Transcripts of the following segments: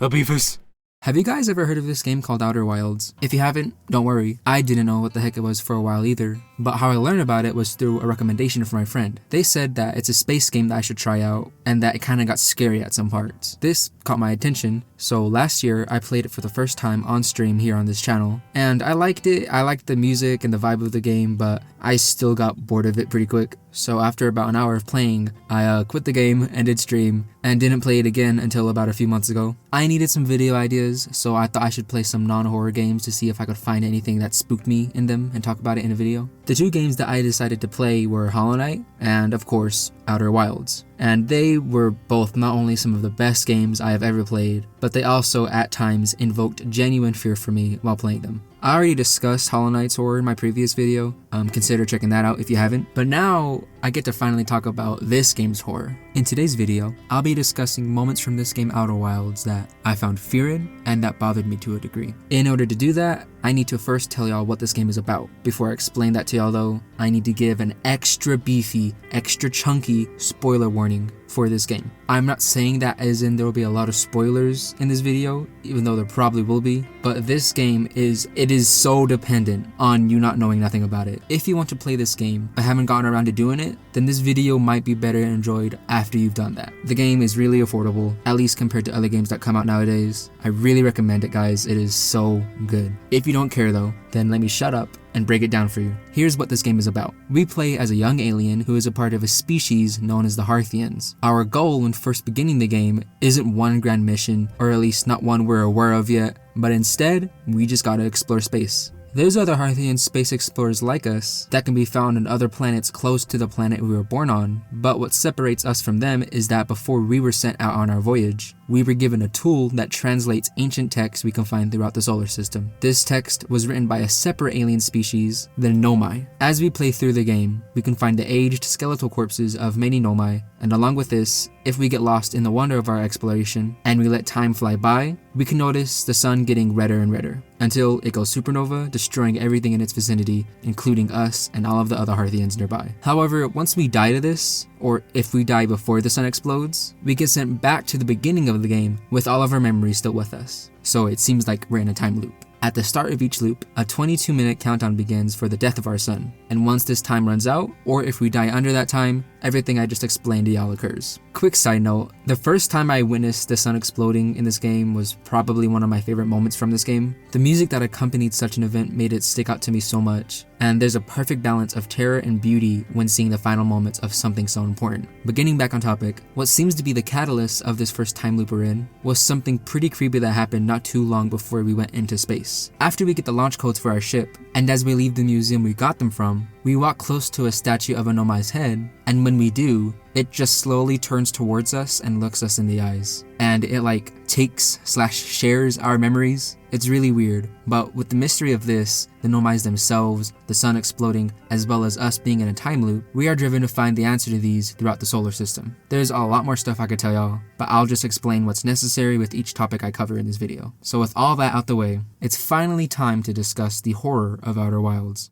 Beavis. Have you guys ever heard of this game called Outer Wilds? If you haven't, don't worry. I didn't know what the heck it was for a while either, but how I learned about it was through a recommendation from my friend. They said that it's a space game that I should try out, and that it kinda got scary at some parts. This caught my attention, so last year I played it for the first time on stream here on this channel, and I liked it. I liked the music and the vibe of the game, but I still got bored of it pretty quick. So after about an hour of playing, I quit the game, ended stream, and didn't play it again until about a few months ago. I needed some video ideas, so I thought I should play some non-horror games to see if I could find anything that spooked me in them and talk about it in a video. The two games that I decided to play were Hollow Knight and, of course, Outer Wilds. And they were both not only some of the best games I have ever played, but they also at times invoked genuine fear for me while playing them. I already discussed Hollow Knight's horror in my previous video, consider checking that out if you haven't, but now I get to finally talk about this game's horror. In today's video, I'll be discussing moments from this game Outer Wilds that I found fear in and that bothered me to a degree. In order to do that, I need to first tell y'all what this game is about. Before I explain that to y'all though, I need to give an extra beefy, extra chunky spoiler warning for this game. I'm not saying that as in there will be a lot of spoilers in this video, even though there probably will be, but this game is so dependent on you not knowing nothing about it. If you want to play this game but haven't gotten around to doing it, then this video might be better enjoyed after you've done that. The game is really affordable, at least compared to other games that come out nowadays. I really recommend it, guys. It is so good. If you don't care though, then let me shut up and break it down for you. Here's what this game is about. We play as a young alien who is a part of a species known as the Harthians. Our goal when first beginning the game isn't one grand mission, or at least not one we're aware of yet, but instead, we just gotta explore space. There's other Harthian space explorers like us that can be found on other planets close to the planet we were born on, but what separates us from them is that before we were sent out on our voyage, we were given a tool that translates ancient texts we can find throughout the solar system. This text was written by a separate alien species, the Nomai. As we play through the game, we can find the aged skeletal corpses of many Nomai, and along with this, if we get lost in the wonder of our exploration and we let time fly by, we can notice the sun getting redder and redder until it goes supernova, destroying everything in its vicinity, including us and all of the other Harthians nearby. However, once we die to this, or if we die before the sun explodes, we get sent back to the beginning of the game with all of our memories still with us. So it seems like we're in a time loop. At the start of each loop, a 22-minute countdown begins for the death of our sun, and once this time runs out, or if we die under that time, everything I just explained to y'all occurs. Quick side note, the first time I witnessed the sun exploding in this game was probably one of my favorite moments from this game. The music that accompanied such an event made it stick out to me so much, and there's a perfect balance of terror and beauty when seeing the final moments of something so important. But getting back on topic, what seems to be the catalyst of this first time loop we're in was something pretty creepy that happened not too long before we went into space. After we get the launch codes for our ship, and as we leave the museum we got them from, we walk close to a statue of a Nomai's head, and when we do, it just slowly turns towards us and looks us in the eyes. And it takes/shares our memories. It's really weird, but with the mystery of this, the Nomais themselves, the sun exploding, as well as us being in a time loop, we are driven to find the answer to these throughout the solar system. There's a lot more stuff I could tell y'all, but I'll just explain what's necessary with each topic I cover in this video. So with all that out the way, it's finally time to discuss the horror of Outer Wilds.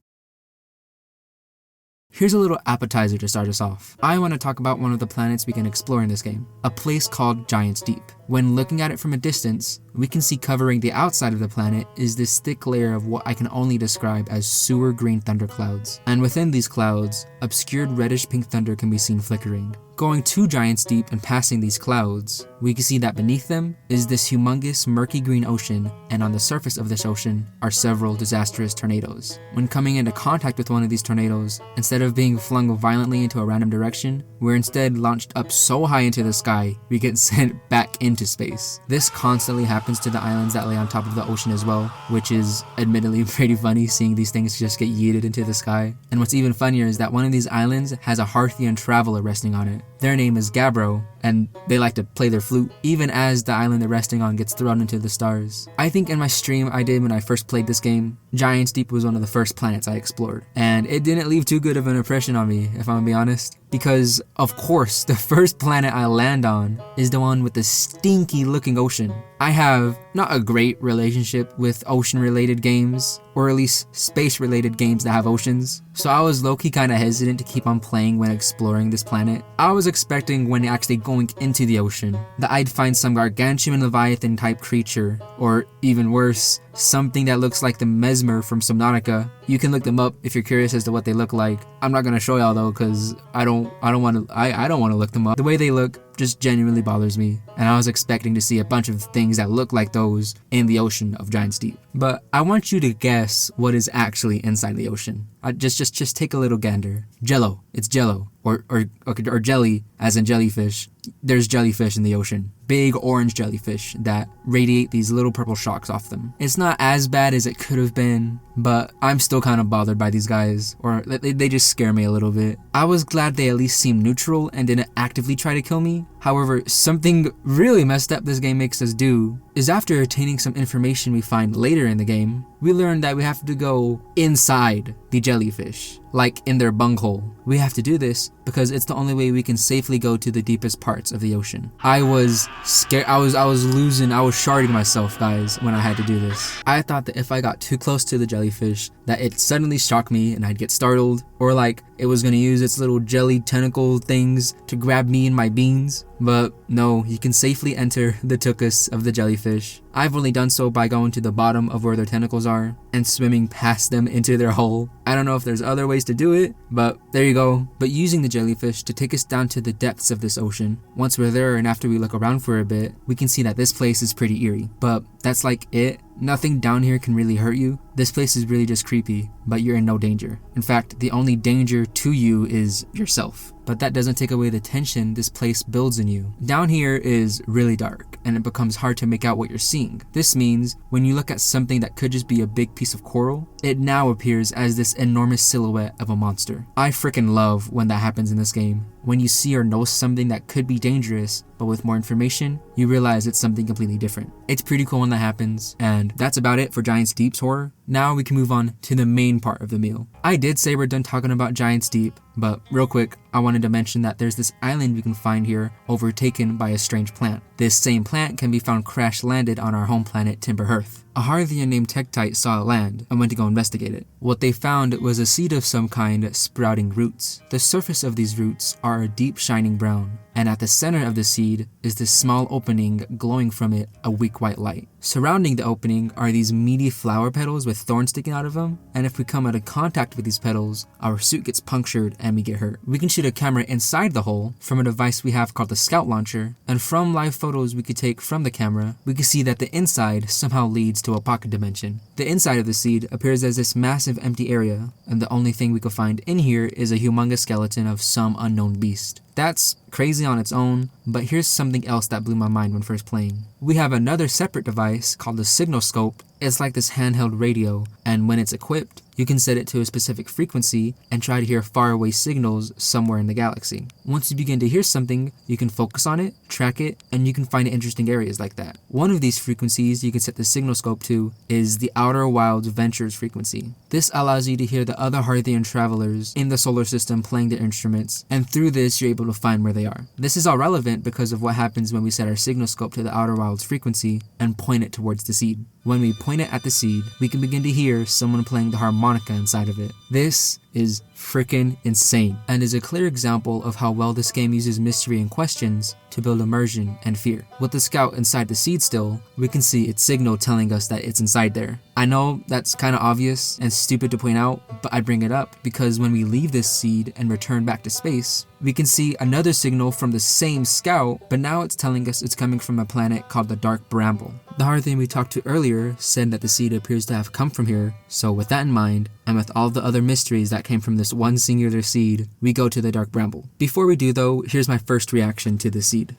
Here's a little appetizer to start us off. I want to talk about one of the planets we can explore in this game, a place called Giant's Deep. When looking at it from a distance, we can see covering the outside of the planet is this thick layer of what I can only describe as sewer green thunderclouds. And within these clouds, obscured reddish pink thunder can be seen flickering. Going to Giant's Deep and passing these clouds, we can see that beneath them is this humongous murky green ocean, and on the surface of this ocean are several disastrous tornadoes. When coming into contact with one of these tornadoes, instead of being flung violently into a random direction, we're instead launched up so high into the sky, we get sent back into space. This constantly happens to the islands that lay on top of the ocean as well, which is admittedly pretty funny seeing these things just get yeeted into the sky. And what's even funnier is that one of these islands has a Harthian traveler resting on it. Their name is Gabbro, and they like to play their flute, even as the island they're resting on gets thrown into the stars. I think in my stream I did when I first played this game, Giant's Deep was one of the first planets I explored, and it didn't leave too good of an impression on me, if I'm gonna be honest. Because, of course, the first planet I land on is the one with the stinky looking ocean. I have not a great relationship with ocean related games, or at least space related games that have oceans, so I was low-key kinda hesitant to keep on playing when exploring this planet. I was expecting when actually going going into the ocean, that I'd find some gargantuan leviathan type creature, or even worse, something that looks like the Mesmer from Subnautica. You can look them up if you're curious as to what they look like. I'm not gonna show y'all though, cause I don't want to look them up. The way they look just genuinely bothers me, and I was expecting to see a bunch of things that look like those in the ocean of Giant's Deep. But I want you to guess what is actually inside the ocean. Just take a little gander. Jello. It's jello. Or jelly, as in jellyfish. There's jellyfish in the ocean. Big orange jellyfish that radiate these little purple shocks off them. It's not as bad as it could have been, but I'm still kind of bothered by these guys, or they just scare me a little bit. I was glad they at least seemed neutral and didn't actively try to kill me. However, something really messed up this game makes us do is after attaining some information we find later in the game, we learn that we have to go inside the jellyfish, like in their bunghole. We have to do this because it's the only way we can safely go to the deepest parts of the ocean. I was scared. I was sharding myself, guys, when I had to do this. I thought that if I got too close to the jellyfish, that it'd suddenly shock me and I'd get startled, or like it was gonna use its little jelly tentacle things to grab me and my beans. But no, you can safely enter the tuchus of the jellyfish. I've only done so by going to the bottom of where their tentacles are and swimming past them into their hole. I don't know if there's other ways to do it, but there you go. But using the jellyfish to take us down to the depths of this ocean. Once we're there and after we look around for a bit, we can see that this place is pretty eerie. But that's like it. Nothing down here can really hurt you. This place is really just creepy, but you're in no danger. In fact, the only danger to you is yourself. But that doesn't take away the tension this place builds in you. Down here is really dark, and it becomes hard to make out what you're seeing. This means when you look at something that could just be a big piece of coral, it now appears as this enormous silhouette of a monster. I freaking love when that happens in this game. When you see or know something that could be dangerous, but with more information, you realize it's something completely different. It's pretty cool when that happens, and that's about it for Giant's Deep's horror. Now we can move on to the main part of the meal. I did say we're done talking about Giant's Deep, but real quick, I wanted to mention that there's this island we can find here overtaken by a strange plant. This same plant can be found crash landed on our home planet Timber Hearth. A Harthian named Tektite saw it land and went to go investigate it. What they found was a seed of some kind sprouting roots. The surface of these roots are a deep shining brown, and at the center of the seed is this small opening glowing from it a weak white light. Surrounding the opening are these meaty flower petals with thorns sticking out of them, and if we come into contact with these petals, our suit gets punctured and we get hurt. We can shoot a camera inside the hole from a device we have called the Scout Launcher, and from live photos we could take from the camera, we can see that the inside somehow leads to a pocket dimension. The inside of the seed appears as this massive empty area, and the only thing we could find in here is a humongous skeleton of some unknown beast. That's crazy on its own, but here's something else that blew my mind when first playing. We have another separate device called the Signal Scope. It's like this handheld radio, and when it's equipped, you can set it to a specific frequency and try to hear faraway signals somewhere in the galaxy. Once you begin to hear something, you can focus on it, track it, and you can find interesting areas like that. One of these frequencies you can set the Signal Scope to is the Outer Wilds Ventures frequency. This allows you to hear the other Harthian travelers in the solar system playing their instruments, and through this you're able to find where they are. This is all relevant because of what happens when we set our Signal Scope to the Outer Wilds frequency and point it towards the seed. When we point it at the seed, we can begin to hear someone playing the harmonica inside of it. This is freaking insane, and is a clear example of how well this game uses mystery and questions to build immersion and fear. With the scout inside the seed still, we can see its signal telling us that it's inside there. I know that's kind of obvious and stupid to point out, but I bring it up because when we leave this seed and return back to space, we can see another signal from the same scout, but now it's telling us it's coming from a planet called the Dark Bramble. The Harthian we talked to earlier said that the seed appears to have come from here, so with that in mind, and with all the other mysteries that came from this one singular seed, we go to the Dark Bramble. Before we do though, here's my first reaction to the seed.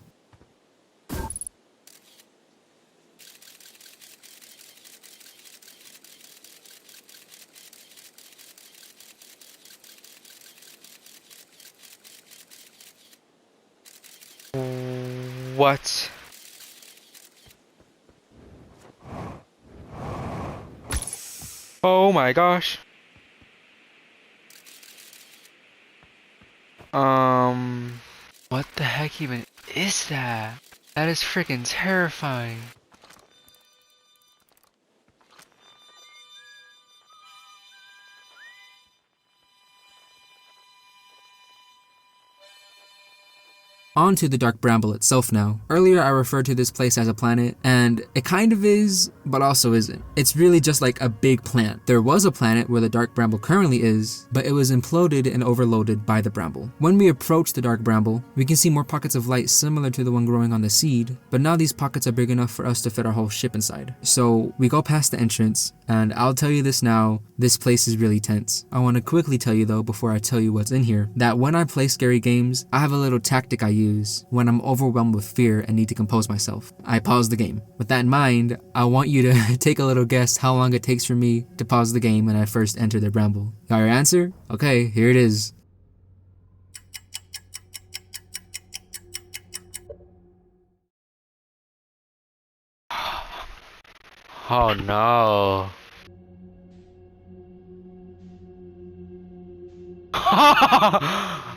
What? Oh my gosh. What the heck even is that? That is freaking terrifying. On to the Dark Bramble itself now. Earlier I referred to this place as a planet, and it kind of is, but also isn't. It's really just like a big plant. There was a planet where the Dark Bramble currently is, but it was imploded and overloaded by the Bramble. When we approach the Dark Bramble, we can see more pockets of light similar to the one growing on the seed, but now these pockets are big enough for us to fit our whole ship inside. So we go past the entrance, and I'll tell you this now, this place is really tense. I want to quickly tell you though, before I tell you what's in here, that when I play scary games, I have a little tactic I use when I'm overwhelmed with fear and need to compose myself. I pause the game. With that in mind, I want you to take a little guess how long it takes for me to pause the game when I first enter the Bramble. Got your answer? Okay, here it is. Oh no.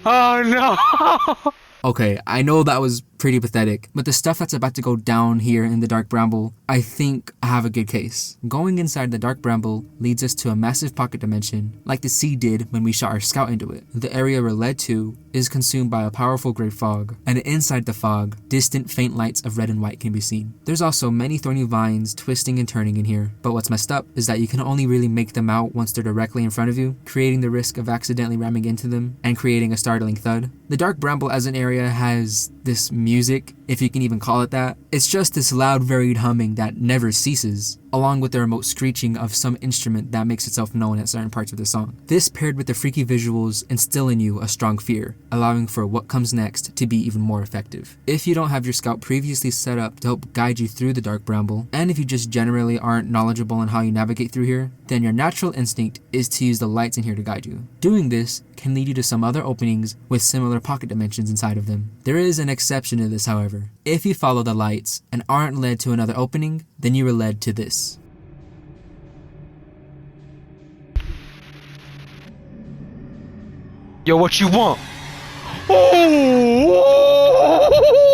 Oh no. Okay, I know that was pretty pathetic, but the stuff that's about to go down here in the Dark Bramble, I think I have a good case. Going inside the Dark Bramble leads us to a massive pocket dimension, like the sea did when we shot our scout into it. The area we're led to is consumed by a powerful grey fog, and inside the fog, distant faint lights of red and white can be seen. There's also many thorny vines twisting and turning in here, but what's messed up is that you can only really make them out once they're directly in front of you, creating the risk of accidentally ramming into them and creating a startling thud. The Dark Bramble as an area has this music, if you can even call it that. It's just this loud, varied humming that never ceases, along with the remote screeching of some instrument that makes itself known at certain parts of the song. This paired with the freaky visuals instill in you a strong fear, allowing for what comes next to be even more effective. If you don't have your scout previously set up to help guide you through the Dark Bramble, and if you just generally aren't knowledgeable on how you navigate through here, then your natural instinct is to use the lights in here to guide you. Doing this can lead you to some other openings with similar pocket dimensions inside of them. There is an exception to this, however. If you follow the lights and aren't led to another opening, then you are led to this. Yo, what you want?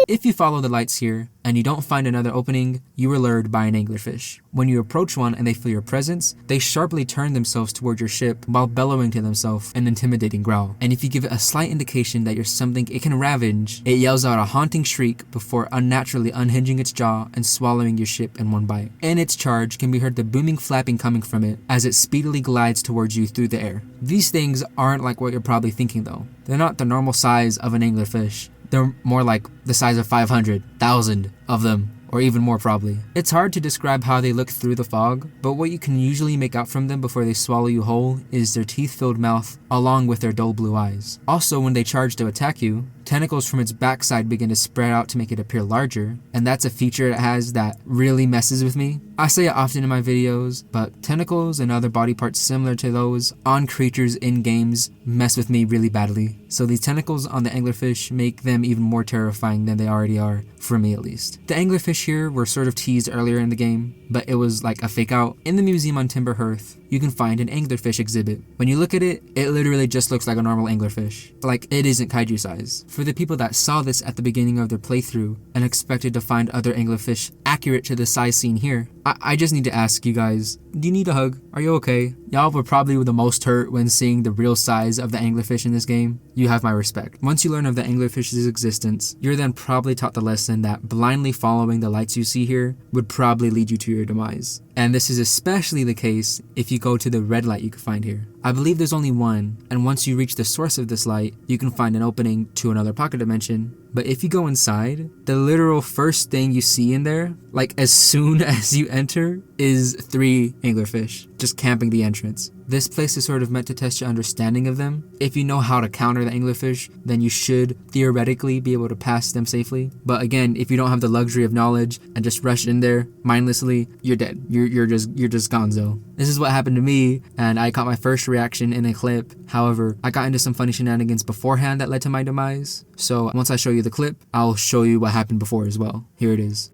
If you follow the lights here, and you don't find another opening, you are lured by an anglerfish. When you approach one and they feel your presence, they sharply turn themselves toward your ship while bellowing to themselves an intimidating growl. And if you give it a slight indication that you're something it can ravage, it yells out a haunting shriek before unnaturally unhinging its jaw and swallowing your ship in one bite. In its charge can be heard the booming flapping coming from it as it speedily glides towards you through the air. These things aren't like what you're probably thinking though. They're not the normal size of an anglerfish. They're more like the size of 500,000 of them, or even more probably. It's hard to describe how they look through the fog, but what you can usually make out from them before they swallow you whole is their teeth-filled mouth along with their dull blue eyes. Also, when they charge to attack you, tentacles from its backside begin to spread out to make it appear larger, and that's a feature it has that really messes with me. I say it often in my videos, but tentacles and other body parts similar to those on creatures in games mess with me really badly. So these tentacles on the anglerfish make them even more terrifying than they already are, for me at least. The anglerfish here were sort of teased earlier in the game, but it was like a fake out. In the museum on Timber Hearth, you can find an anglerfish exhibit. When you look at it, it literally just looks like a normal anglerfish. Like, it isn't kaiju size. For the people that saw this at the beginning of their playthrough and expected to find other anglerfish accurate to the size seen here, I just need to ask you guys, do you need a hug? Are you okay? Y'all were probably the most hurt when seeing the real size of the anglerfish in this game. You have my respect. Once you learn of the anglerfish's existence, you're then probably taught the lesson that blindly following the lights you see here would probably lead you to your demise. And this is especially the case if you go to the red light you can find here. I believe there's only one, and once you reach the source of this light, you can find an opening to another pocket dimension. But if you go inside, the literal first thing you see in there, like as soon as you enter, is 3 anglerfish just camping the entrance. This place is sort of meant to test your understanding of them. If you know how to counter the anglerfish, then you should theoretically be able to pass them safely. But again, if you don't have the luxury of knowledge and just rush in there mindlessly, you're dead. You're just gonzo. This is what happened to me, and I caught my first reaction in a clip. However, I got into some funny shenanigans beforehand that led to my demise. So once I show you the clip, I'll show you what happened before as well. Here it is.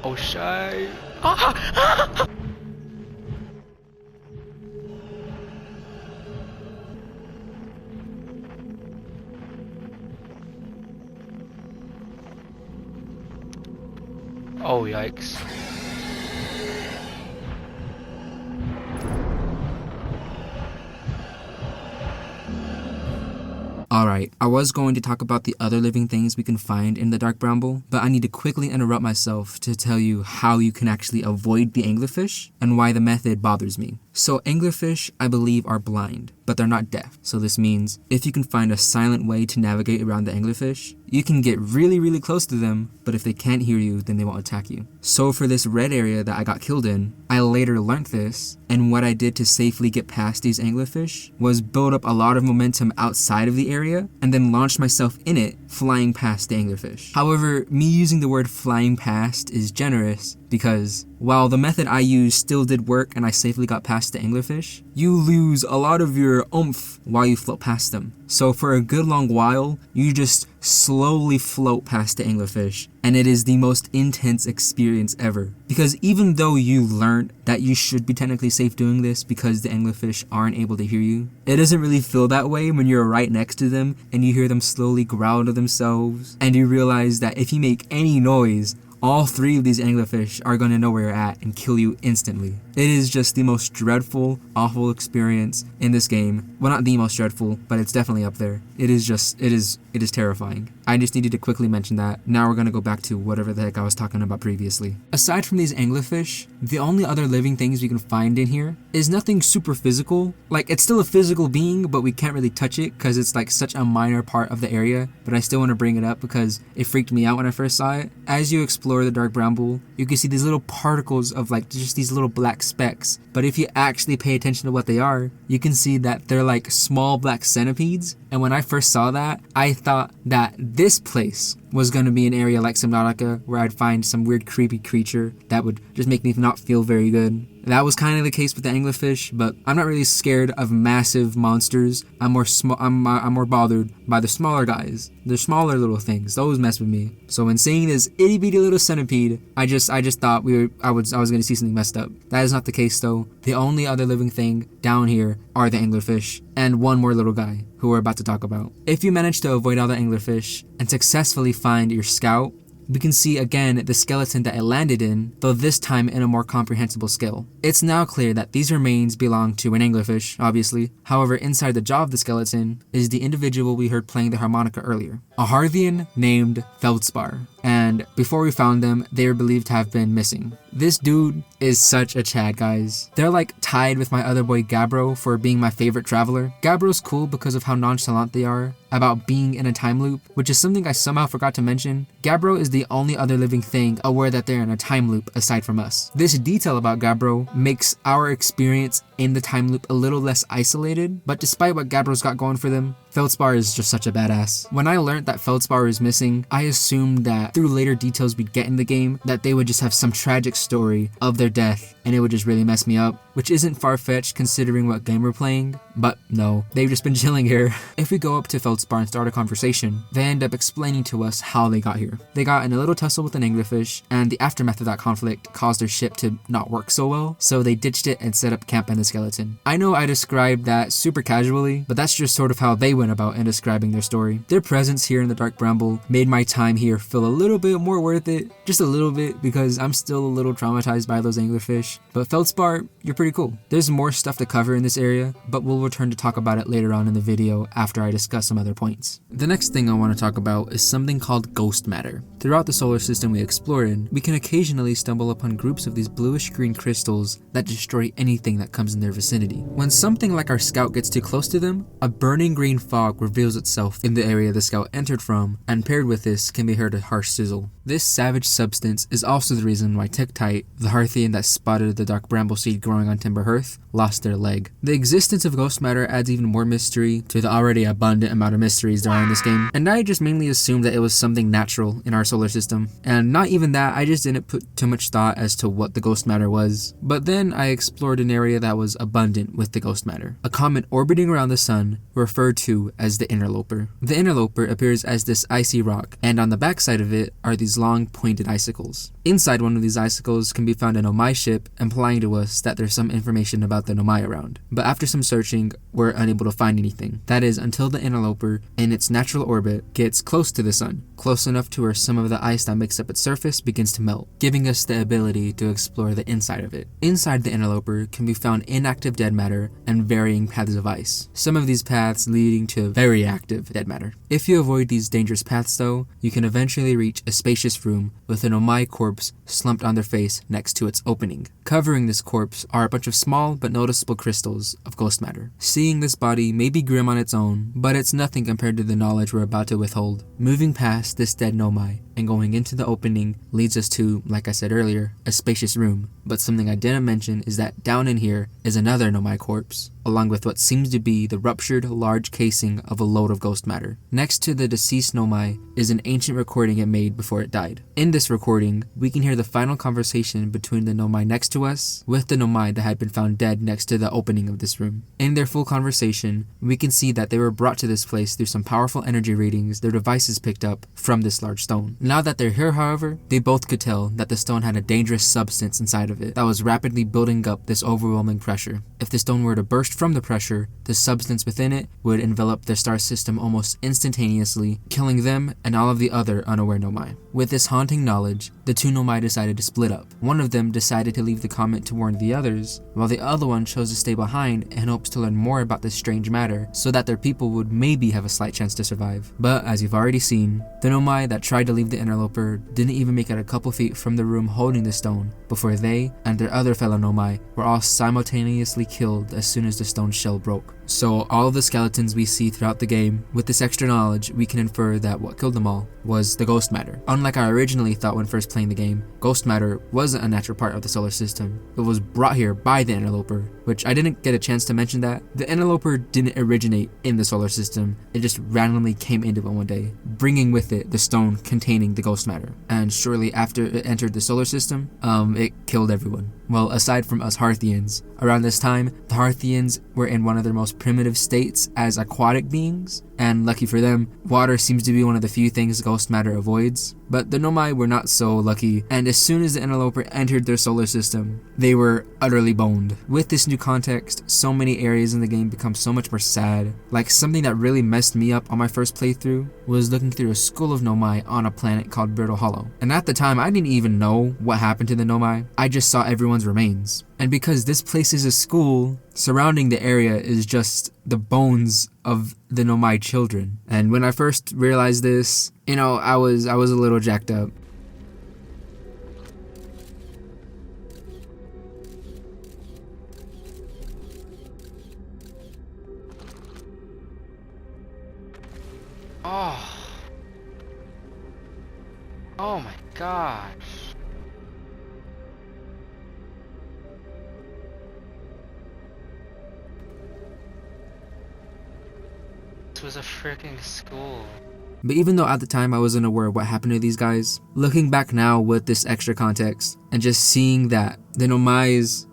Oh, shy. Oh, yikes. Alright, I was going to talk about the other living things we can find in the Dark Bramble, but I need to quickly interrupt myself to tell you how you can actually avoid the anglerfish and why the method bothers me. So anglerfish, I believe, are blind, but they're not deaf. So this means if you can find a silent way to navigate around the anglerfish, you can get really close to them, but if they can't hear you, then they won't attack you. So for this red area that I got killed in, I later learned this, and what I did to safely get past these anglerfish was build up a lot of momentum outside of the area, and then launch myself in it, flying past the anglerfish. However, me using the word flying past is generous, because while the method I used still did work and I safely got past the anglerfish, you lose a lot of your oomph while you float past them. So for a good long while, you just slowly float past the anglerfish, and it is the most intense experience ever. Because even though you learned that you should be technically safe doing this because the anglerfish aren't able to hear you, it doesn't really feel that way when you're right next to them and you hear them slowly growl to themselves, and you realize that if you make any noise, all 3 of these anglerfish are going to know where you're at and kill you instantly. It is just the most dreadful, awful experience in this game. Well, not the most dreadful, but it's definitely up there. It is terrifying. I just needed to quickly mention that. Now we're going to go back to whatever the heck I was talking about previously. Aside from these anglerfish, the only other living things we can find in here is nothing super physical. Like, it's still a physical being, but we can't really touch it because it's like such a minor part of the area, but I still want to bring it up because it freaked me out when I first saw it. As you explore the Dark Bramble, you can see these little particles of like just these little black specks, but if you actually pay attention to what they are, you can see that they're like small black centipedes. And when I first saw that, I thought that this place was going to be an area like Subnautica where I'd find some weird creepy creature that would just make me not feel very good. That was kind of the case with the anglerfish, but I'm not really scared of massive monsters. I'm more bothered by the smaller guys, the smaller little things. Those mess with me. So when seeing this itty bitty little centipede, I just thought I was going to see something messed up. That is not the case though. The only other living thing down here are the anglerfish and one more little guy who we're about to talk about. If you manage to avoid all the anglerfish and successfully find your scout, we can see again the skeleton that it landed in, though this time in a more comprehensible scale. It's now clear that these remains belong to an anglerfish, obviously. However, inside the jaw of the skeleton is the individual we heard playing the harmonica earlier, a Harthian named Feldspar. And before we found them, they were believed to have been missing. This dude is such a Chad, guys. They're like tied with my other boy Gabbro for being my favorite traveler. Gabbro's cool because of how nonchalant they are about being in a time loop, which is something I somehow forgot to mention. Gabbro is the only other living thing aware that they're in a time loop aside from us. This detail about Gabbro makes our experience in the time loop a little less isolated, but despite what Gabbro's got going for them, Feldspar is just such a badass. When I learned that Feldspar is missing, I assumed that through later details we'd get in the game, that they would just have some tragic story of their death, and it would just really mess me up, which isn't far-fetched considering what game we're playing, but no, they've just been chilling here. If we go up to Feldspar and start a conversation, they end up explaining to us how they got here. They got in a little tussle with an anglerfish, and the aftermath of that conflict caused their ship to not work so well, so they ditched it and set up camp in the skeleton. I know I described that super casually, but that's just sort of how they went about in describing their story. Their presence here in the Dark Bramble made my time here feel a little bit more worth it, just a little bit, because I'm still a little traumatized by those anglerfish. But Feldspar, you're pretty cool. There's more stuff to cover in this area, but we'll return to talk about it later on in the video after I discuss some other points. The next thing I want to talk about is something called ghost matter. Throughout the solar system we explore in, we can occasionally stumble upon groups of these bluish green crystals that destroy anything that comes in their vicinity. When something like our scout gets too close to them, a burning green fog reveals itself in the area the scout entered from, and paired with this can be heard a harsh sizzle. This savage substance is also the reason why Tiktite, the Harthian that spotted the dark bramble seed growing on Timber Hearth, lost their leg. The existence of ghost matter adds even more mystery to the already abundant amount of mysteries there are in this game, and I just mainly assumed that it was something natural in our solar system. And not even that, I just didn't put too much thought as to what the ghost matter was. But then I explored an area that was abundant with the ghost matter. A comet orbiting around the sun, referred to to as the Interloper. The Interloper appears as this icy rock, and on the backside of it are these long pointed icicles. Inside one of these icicles can be found a Nomai ship, implying to us that there's some information about the Nomai around. But after some searching, we're unable to find anything. That is, until the Interloper, in its natural orbit, gets close to the sun, close enough to where some of the ice that makes up its surface begins to melt, giving us the ability to explore the inside of it. Inside the Interloper can be found inactive dead matter and varying paths of ice, some of these paths leading to very active dead matter. If you avoid these dangerous paths though, you can eventually reach a spacious room with a Nomai corpse slumped on their face next to its opening. Covering this corpse are a bunch of small but noticeable crystals of ghost matter. Seeing this body may be grim on its own, but it's nothing compared to the knowledge we're about to withhold. Moving past this dead Nomai and going into the opening leads us to, like I said earlier, a spacious room. But something I didn't mention is that down in here is another Nomai corpse, along with what seems to be the ruptured large casing of a load of ghost matter. Next to the deceased Nomai is an ancient recording it made before it died. In this recording, we can hear the final conversation between the Nomai next to us with the Nomai that had been found dead next to the opening of this room. In their full conversation, we can see that they were brought to this place through some powerful energy readings their devices picked up from this large stone. Now that they're here, however, they both could tell that the stone had a dangerous substance inside of it that was rapidly building up this overwhelming pressure. If the stone were to burst from the pressure, the substance within it would envelop their star system almost instantaneously, killing them and all of the other unaware Nomai. With this haunting knowledge, the two Nomai decided to split up. One of them decided to leave the comet to warn the others, while the other one chose to stay behind in hopes to learn more about this strange matter so that their people would maybe have a slight chance to survive. But as you've already seen, the Nomai that tried to leave the Interloper didn't even make it a couple feet from the room holding the stone before they and their other fellow Nomai were all simultaneously killed as soon as the stone shell broke. So all of the skeletons we see throughout the game, with this extra knowledge, we can infer that what killed them all was the ghost matter. Unlike I originally thought when first playing the game, ghost matter wasn't a natural part of the solar system. It was brought here by the Interloper, which I didn't get a chance to mention that. The Interloper didn't originate in the solar system, it just randomly came into it one day, bringing with it the stone containing the ghost matter. And shortly after it entered the solar system, it killed everyone. Well, aside from us Hearthians. Around this time, the Hearthians were in one of their most primitive states as aquatic beings, and lucky for them, water seems to be one of the few things ghost matter avoids. But the Nomai were not so lucky, and as soon as the Interloper entered their solar system, they were utterly boned. With this new context, so many areas in the game become so much more sad. Like, something that really messed me up on my first playthrough was looking through a school of Nomai on a planet called Brittle Hollow. And at the time, I didn't even know what happened to the Nomai. I just saw everyone's remains. And because this place is a school, surrounding the area is just the bones of the Nomai children. And when I first realized this, I was a little jacked up. Oh my gosh. This was a freaking school. But even though at the time I wasn't aware of what happened to these guys, looking back now with this extra context and just seeing that the Nomais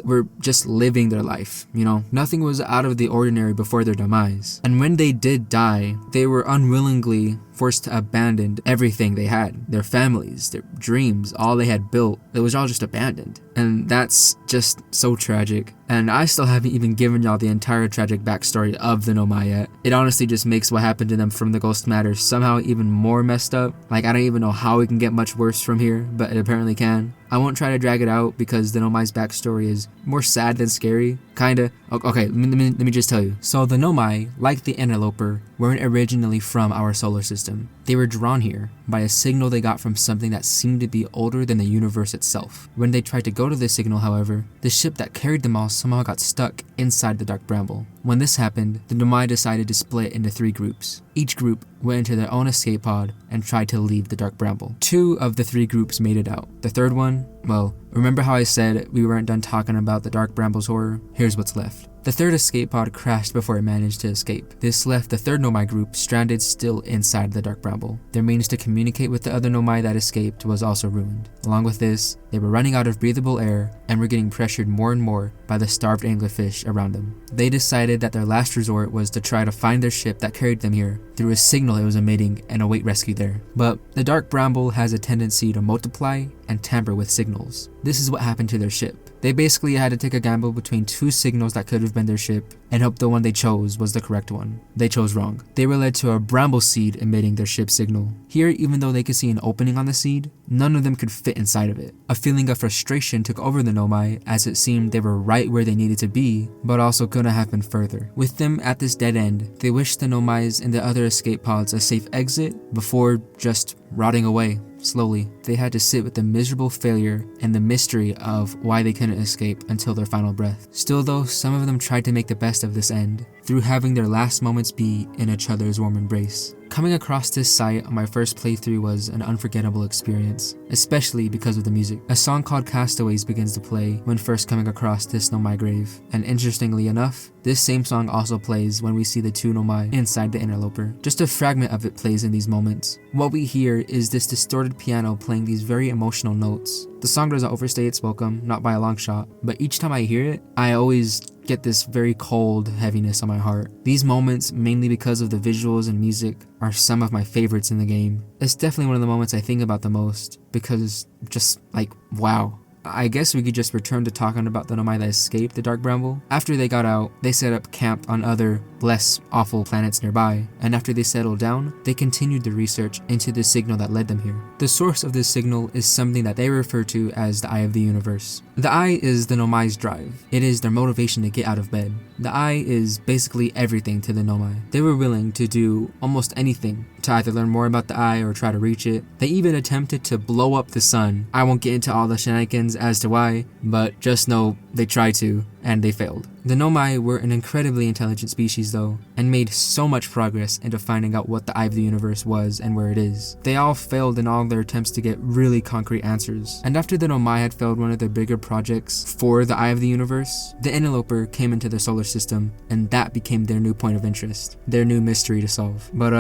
were just living their life, Nothing was out of the ordinary before their demise. And when they did die, they were unwillingly forced to abandon everything they had. Their families, their dreams, all they had built, it was all just abandoned. And that's just so tragic. And I still haven't even given y'all the entire tragic backstory of the Nomai yet. It honestly just makes what happened to them from the ghost matter somehow even more messed up. Like, I don't even know how it can get much worse from here, but it apparently can. I won't try to drag it out because the Nomai's backstory is more sad than scary, kinda. Okay, let me just tell you. So the Nomai, like the Interloper, weren't originally from our solar system. They were drawn here by a signal they got from something that seemed to be older than the universe itself. When they tried to go to this signal, however, the ship that carried them all somehow got stuck inside the Dark Bramble. When this happened, the Nomai decided to split into 3 groups. Each group went into their own escape pod and tried to leave the Dark Bramble. 2 of the 3 groups made it out. The third one, well, remember how I said we weren't done talking about the Dark Bramble's horror? Here's what's left. The third escape pod crashed before it managed to escape. This left the third Nomai group stranded still inside the Dark Bramble. Their means to communicate with the other Nomai that escaped was also ruined. Along with this, they were running out of breathable air and were getting pressured more and more by the starved anglerfish around them. They decided that their last resort was to try to find their ship that carried them here through a signal it was emitting and await rescue there. But the Dark Bramble has a tendency to multiply and tamper with signals. This is what happened to their ship. They basically had to take a gamble between two signals that could have been their ship and hope the one they chose was the correct one. They chose wrong. They were led to a bramble seed emitting their ship's signal. Here, even though they could see an opening on the seed, none of them could fit inside of it. A feeling of frustration took over the Nomai as it seemed they were right where they needed to be, but also couldn't have been further. With them at this dead end, they wished the Nomais and the other escape pods a safe exit before just rotting away. Slowly, they had to sit with the miserable failure and the mystery of why they couldn't escape until their final breath. Still though, some of them tried to make the best of this end, through having their last moments be in each other's warm embrace. Coming across this site on my first playthrough was an unforgettable experience, especially because of the music. A song called Castaways begins to play when first coming across this Nomai grave, and interestingly enough, this same song also plays when we see the two Nomai inside the Interloper. Just a fragment of it plays in these moments. What we hear is this distorted piano playing these very emotional notes. The song doesn't overstay its welcome, not by a long shot, but each time I hear it, I always get this very cold heaviness on my heart. These moments, mainly because of the visuals and music, are some of my favorites in the game. It's definitely one of the moments I think about the most, because just like, wow. I guess we could just return to talking about the Nomai that escaped the Dark Bramble. After they got out, they set up camp on other, less awful planets nearby, and after they settled down, they continued the research into the signal that led them here. The source of this signal is something that they refer to as the Eye of the Universe. The Eye is the Nomai's drive. It is their motivation to get out of bed. The Eye is basically everything to the Nomai. They were willing to do almost anything to either learn more about the Eye or try to reach it. They even attempted to blow up the sun. I won't get into all the shenanigans as to why, but just know they tried to, and they failed. The Nomai were an incredibly intelligent species though, and made so much progress into finding out what the Eye of the Universe was and where it is. They all failed in all their attempts to get really concrete answers, and after the Nomai had failed one of their bigger projects for the Eye of the Universe, the Interloper came into their solar system, and that became their new point of interest, their new mystery to solve. But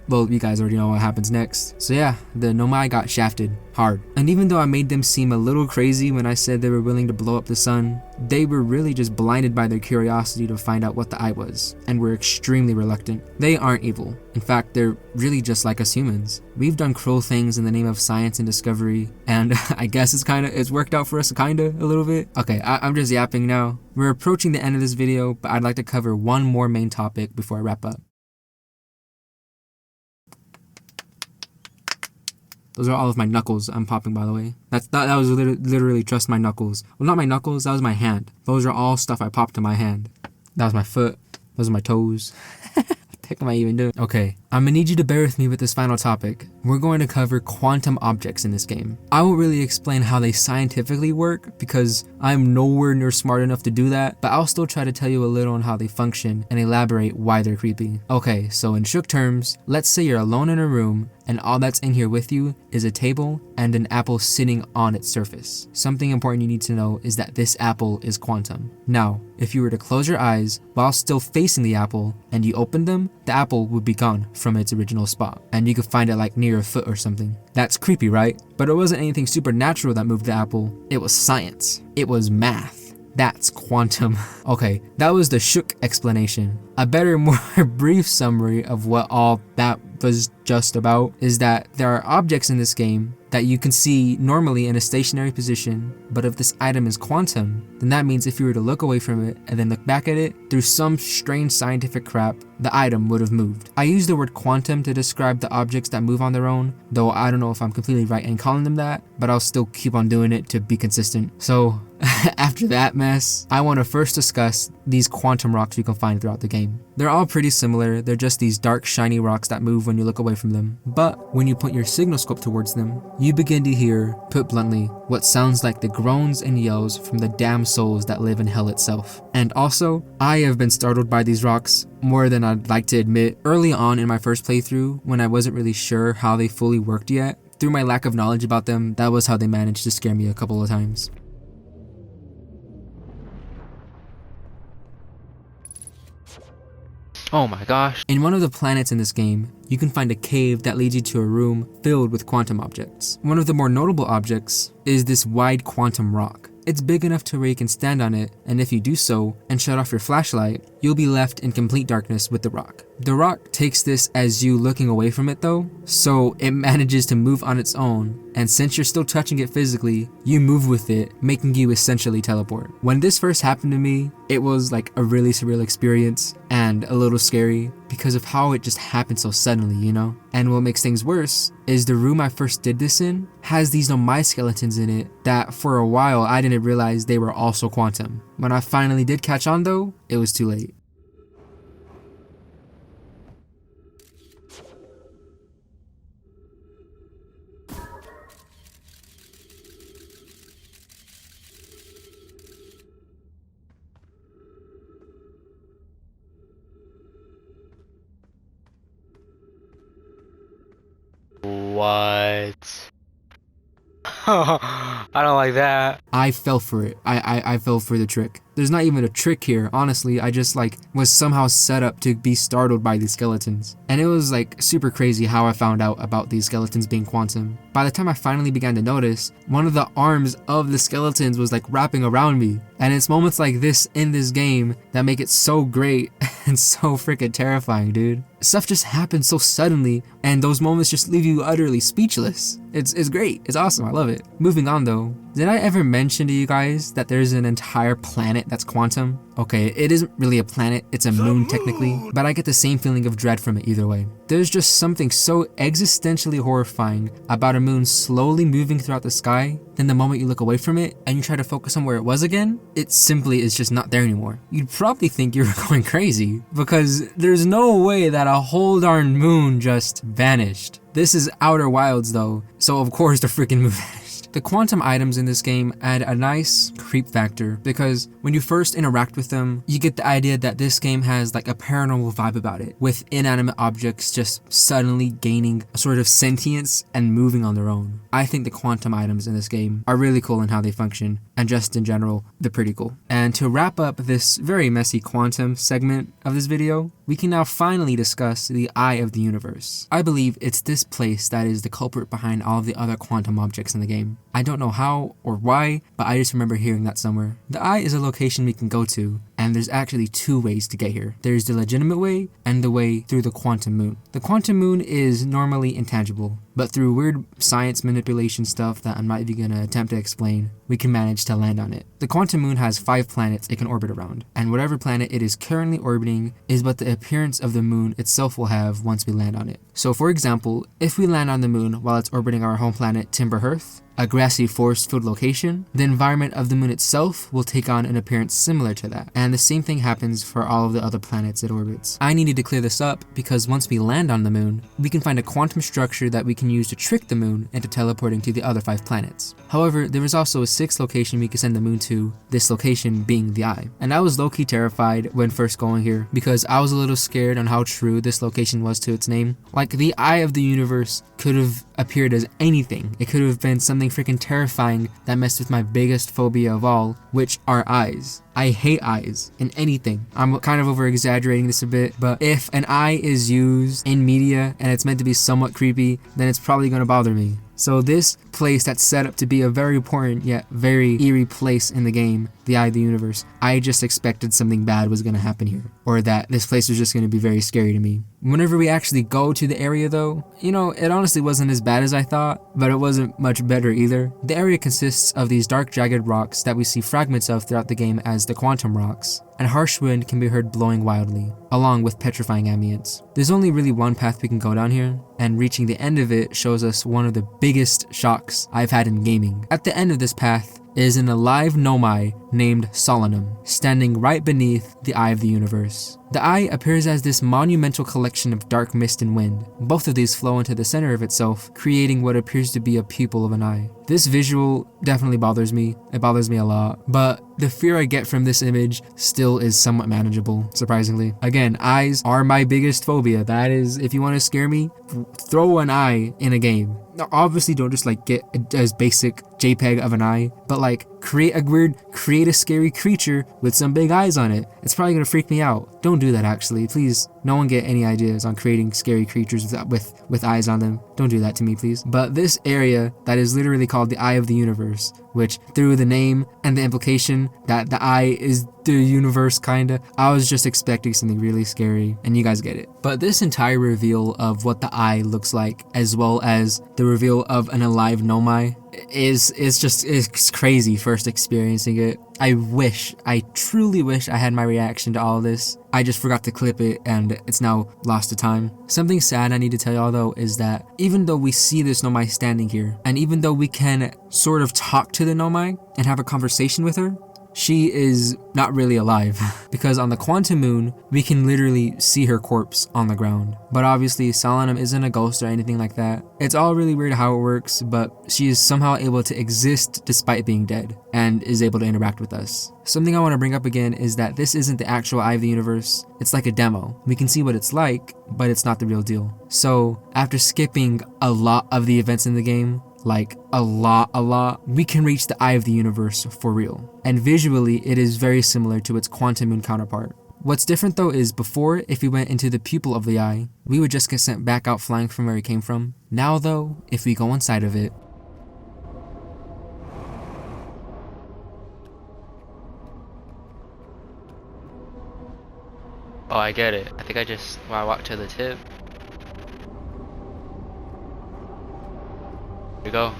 well, you guys already know what happens next. So yeah, the Nomai got shafted hard. And even though I made them seem a little crazy when I said they were willing to blow up the sun, they were really just blinded by their curiosity to find out what the Eye was, and were extremely reluctant. They aren't evil. In fact, they're really just like us humans. We've done cruel things in the name of science and discovery, and I guess it's worked out for us a little bit. Okay, I'm just yapping now. We're approaching the end of this video, but I'd like to cover one more main topic before I wrap up. Those are all of my knuckles I'm popping, by the way. That was literally just my knuckles. Well, not my knuckles, that was my hand. Those are all stuff I popped to my hand. That was my foot. Those are my toes. What the heck am I even doing? Okay, I'm gonna need you to bear with me with this final topic. We're going to cover quantum objects in this game. I won't really explain how they scientifically work because I'm nowhere near smart enough to do that, but I'll still try to tell you a little on how they function and elaborate why they're creepy. Okay, so in shook terms, let's say you're alone in a room and all that's in here with you is a table and an apple sitting on its surface. Something important you need to know is that this apple is quantum. Now, if you were to close your eyes while still facing the apple and you opened them, the apple would be gone from its original spot, and you could find it like near your foot or something. That's creepy, right? But it wasn't anything supernatural that moved the apple. It was science. It was math. That's quantum. Okay, that was the shook explanation. A better, more brief summary of what all that was just about is that there are objects in this game that you can see normally in a stationary position, but if this item is quantum, then that means if you were to look away from it and then look back at it, through some strange scientific crap, the item would have moved. I use the word quantum to describe the objects that move on their own, though I don't know if I'm completely right in calling them that, but I'll still keep on doing it to be consistent. So, after that mess, I want to first discuss these quantum rocks you can find throughout the game. They're all pretty similar, they're just these dark shiny rocks that move when you look away from them. But when you point your signal scope towards them, you begin to hear, put bluntly, what sounds like the groans and yells from the damned souls that live in hell itself. And also, I have been startled by these rocks more than I'd like to admit. Early on in my first playthrough, when I wasn't really sure how they fully worked yet, through my lack of knowledge about them, that was how they managed to scare me a couple of times. Oh my gosh. In one of the planets in this game, you can find a cave that leads you to a room filled with quantum objects. One of the more notable objects is this wide quantum rock. It's big enough to where you can stand on it, and if you do so and shut off your flashlight, you'll be left in complete darkness with the rock. The rock takes this as you looking away from it though, so it manages to move on its own, and since you're still touching it physically, you move with it, making you essentially teleport. When this first happened to me, it was like a really surreal experience and a little scary because of how it just happened so suddenly, you know? And what makes things worse is the room I first did this in has these Nomai skeletons in it that for a while I didn't realize they were also quantum. When I finally did catch on though, it was too late. What? I don't like that. I fell for it. I fell for the trick. There's not even a trick here, honestly. I just was somehow set up to be startled by these skeletons. And it was super crazy how I found out about these skeletons being quantum. By the time I finally began to notice, one of the arms of the skeletons was wrapping around me. And it's moments like this in this game that make it so great and so freaking terrifying, dude. Stuff just happens so suddenly, and those moments just leave you utterly speechless. It's great. It's awesome. I love it. Moving on though, did I ever mention to you guys that there's an entire planet that's quantum? Okay, it isn't really a planet, it's a moon technically, but I get the same feeling of dread from it either way. There's just something so existentially horrifying about a moon slowly moving throughout the sky, then the moment you look away from it and you try to focus on where it was again, it simply is just not there anymore. You'd probably think you were going crazy, because there's no way that a whole darn moon just vanished. This is Outer Wilds though, so of course the freaking moon vanished. The quantum items in this game add a nice creep factor because when you first interact with them, you get the idea that this game has a paranormal vibe about it, with inanimate objects just suddenly gaining a sort of sentience and moving on their own. I think the quantum items in this game are really cool in how they function, and just in general, they're pretty cool. And to wrap up this very messy quantum segment of this video, we can now finally discuss the Eye of the Universe. I believe it's this place that is the culprit behind all of the other quantum objects in the game. I don't know how or why, but I just remember hearing that somewhere. The Eye is a location we can go to, and there's actually two ways to get here. There's the legitimate way and the way through the quantum moon. The quantum moon is normally intangible, but through weird science manipulation stuff that I'm not even gonna attempt to explain, we can manage to land on it. The quantum moon has 5 planets it can orbit around, and whatever planet it is currently orbiting is what the appearance of the moon itself will have once we land on it. So for example, if we land on the moon while it's orbiting our home planet Timber-Hearth, a grassy forest-filled location, the environment of the moon itself will take on an appearance similar to that, and the same thing happens for all of the other planets it orbits. I needed to clear this up because once we land on the moon, we can find a quantum structure that we can use to trick the moon into teleporting to the other 5 planets. However, there is also a 6th location we can send the moon to, this location being the Eye. And I was low-key terrified when first going here because I was a little scared on how true this location was to its name. The Eye of the Universe could have appeared as anything. It could have been something freaking terrifying that messed with my biggest phobia of all, which are eyes. I hate eyes in anything. I'm kind of over exaggerating this a bit, but if an eye is used in media and it's meant to be somewhat creepy, then it's probably going to bother me. So this place that's set up to be a very important yet very eerie place in the game, the Eye of the Universe, I just expected something bad was going to happen here, or that this place was just going to be very scary to me. Whenever we actually go to the area though, it honestly wasn't as bad as I thought, but it wasn't much better either. The area consists of these dark jagged rocks that we see fragments of throughout the game as the quantum rocks, and harsh wind can be heard blowing wildly, along with petrifying ambience. There's only really one path we can go down here, and reaching the end of it shows us one of the biggest shocks I've had in gaming. At the end of this path is an alive Nomai named Solanum, standing right beneath the Eye of the Universe. The Eye appears as this monumental collection of dark mist and wind. Both of these flow into the center of itself, creating what appears to be a pupil of an eye. This visual definitely bothers me. It bothers me a lot, but the fear I get from this image still is somewhat manageable, surprisingly. Again, eyes are my biggest phobia. That is, if you want to scare me, throw an eye in a game. Now, obviously don't just get a basic JPEG of an eye, but create a scary creature with some big eyes on it. It's probably gonna freak me out. Don't do that, actually. Please, no one get any ideas on creating scary creatures with eyes on them. Don't do that to me, please. But this area that is literally called the Eye of the Universe, which through the name and the implication that the eye is the universe, kinda, I was just expecting something really scary, and you guys get it. But this entire reveal of what the eye looks like, as well as the reveal of an alive Nomai, it's crazy first experiencing it. I truly wish I had my reaction to all this. I just forgot to clip it, and it's now lost to time. Something sad I need to tell y'all though is that even though we see this Nomai standing here, and even though we can sort of talk to the Nomai and have a conversation with her, she is not really alive because on the Quantum Moon, we can literally see her corpse on the ground. But obviously, Solanum isn't a ghost or anything like that. It's all really weird how it works, but she is somehow able to exist despite being dead and is able to interact with us. Something I want to bring up again is that this isn't the actual Eye of the Universe. It's like a demo. We can see what it's like, but it's not the real deal. So after skipping a lot of the events in the game, like a lot, we can reach the Eye of the Universe for real. And visually, it is very similar to its Quantum Moon counterpart. What's different though is before, if we went into the pupil of the eye, we would just get sent back out flying from where we came from. Now though, if we go inside of it, Oh, I get it. I think I walked to the tip. Here we go.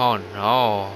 Oh no.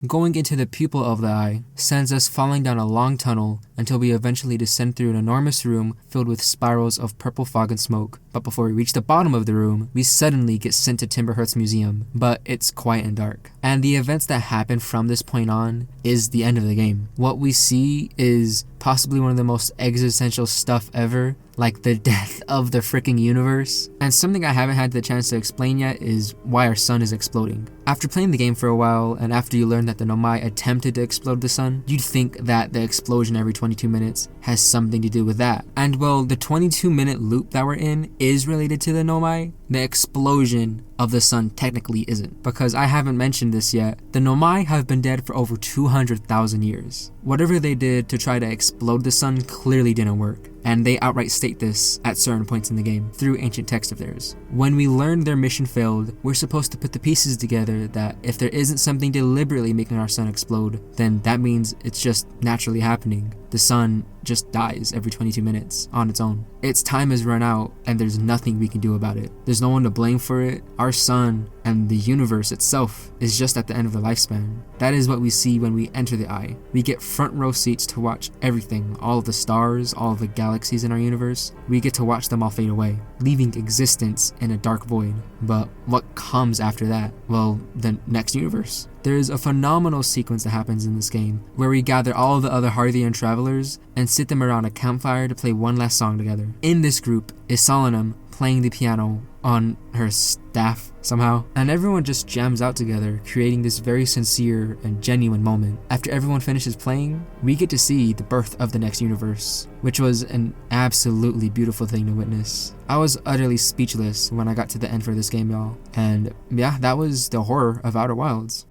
going into the pupil of the eye sends us falling down a long tunnel until we eventually descend through an enormous room filled with spirals of purple fog and smoke. But before we reach the bottom of the room, we suddenly get sent to Timberhurst's museum, but it's quiet and dark. And the events that happen from this point on is the end of the game. What we see is possibly one of the most existential stuff ever, like the death of the freaking universe. And something I haven't had the chance to explain yet is why our sun is exploding. After playing the game for a while, and after you learn that the Nomai attempted to explode the sun, you'd think that the explosion every 22 minutes has something to do with that. And well, the 22-minute loop that we're in is related to the Nomai. The explosion of the sun technically isn't, because I haven't mentioned this yet. The Nomai have been dead for over 200,000 years. Whatever they did to try to explode the sun clearly didn't work, and they outright state this at certain points in the game through ancient text of theirs. When we learn their mission failed, we're supposed to put the pieces together that if there isn't something deliberately making our sun explode, then that means it's just naturally happening. The sun just dies every 22 minutes on its own. Its time has run out and there's nothing we can do about it. There's no one to blame for it. Our sun and the universe itself is just at the end of the lifespan. That is what we see when we enter the eye. We get front row seats to watch everything, all of the stars, all of the galaxies in our universe. We get to watch them all fade away, leaving existence in a dark void. But what comes after that? Well, the next universe. There is a phenomenal sequence that happens in this game where we gather all of the other Harthian travelers and sit them around a campfire to play one last song together. In this group is Solanum playing the piano on her staff somehow, and everyone just jams out together, creating this very sincere and genuine moment. After everyone finishes playing, we get to see the birth of the next universe, which was an absolutely beautiful thing to witness. I was utterly speechless when I got to the end for this game, y'all, and yeah, that was the horror of Outer Wilds.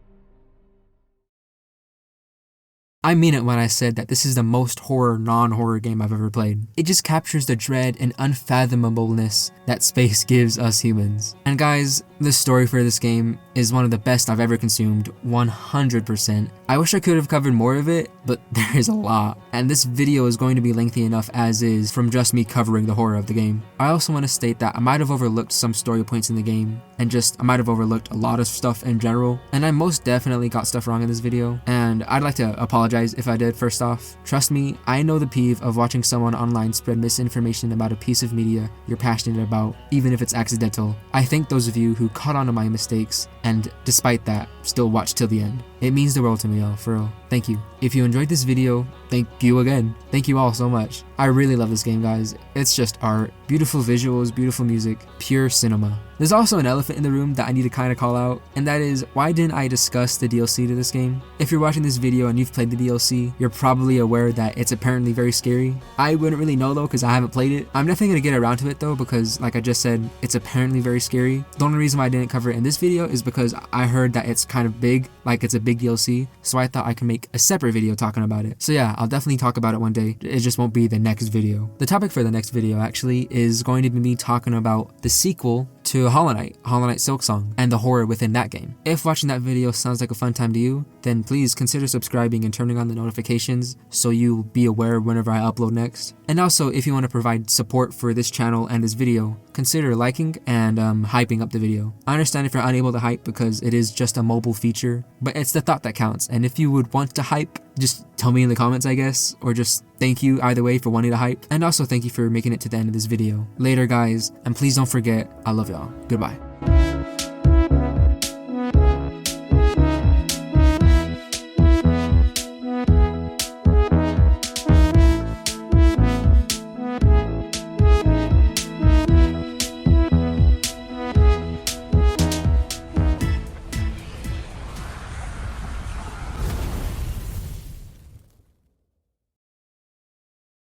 I mean it when I said that this is the most horror non-horror game I've ever played. It just captures the dread and unfathomableness that space gives us humans. And guys, the story for this game is one of the best I've ever consumed, 100%. I wish I could have covered more of it, but there is a lot. And this video is going to be lengthy enough as is from just me covering the horror of the game. I also want to state that I might have overlooked some story points in the game, and I might have overlooked a lot of stuff in general, and I most definitely got stuff wrong in this video, and I'd like to apologize if I did. First off, trust me, I know the peeve of watching someone online spread misinformation about a piece of media you're passionate about, even if it's accidental. I thank those of you who who caught on to my mistakes and despite that, still watched till the end. It means the world to me, y'all, for real. Thank you. If you enjoyed this video, thank you again. Thank you all so much. I really love this game, guys. It's just art, beautiful visuals, beautiful music, pure cinema. There's also an elephant in the room that I need to kind of call out, and that is, why didn't I discuss the DLC to this game? If you're watching this video and you've played the DLC, you're probably aware that it's apparently very scary. I wouldn't really know though, because I haven't played it. I'm definitely going to get around to it though, because like I just said, it's apparently very scary. The only reason why I didn't cover it in this video is because I heard that it's kind of big, like it's a big DLC, so I thought I could make a separate video talking about it. So yeah, I'll definitely talk about it one day. It just won't be the next video. The topic for the next video actually is going to be me talking about the sequel to Hollow Knight Silksong, and the horror within that game. If watching that video sounds like a fun time to you, then please consider subscribing and turning on the notifications so you'll be aware whenever I upload next. And also, if you want to provide support for this channel and this video, consider liking and hyping up the video. I understand if you're unable to hype because it is just a mobile feature, but it's the thought that counts, and if you would want to hype, just tell me in the comments, I guess, or just thank you either way for wanting to hype, and also thank you for making it to the end of this video. Later guys, and please don't forget, I love y'all. Goodbye.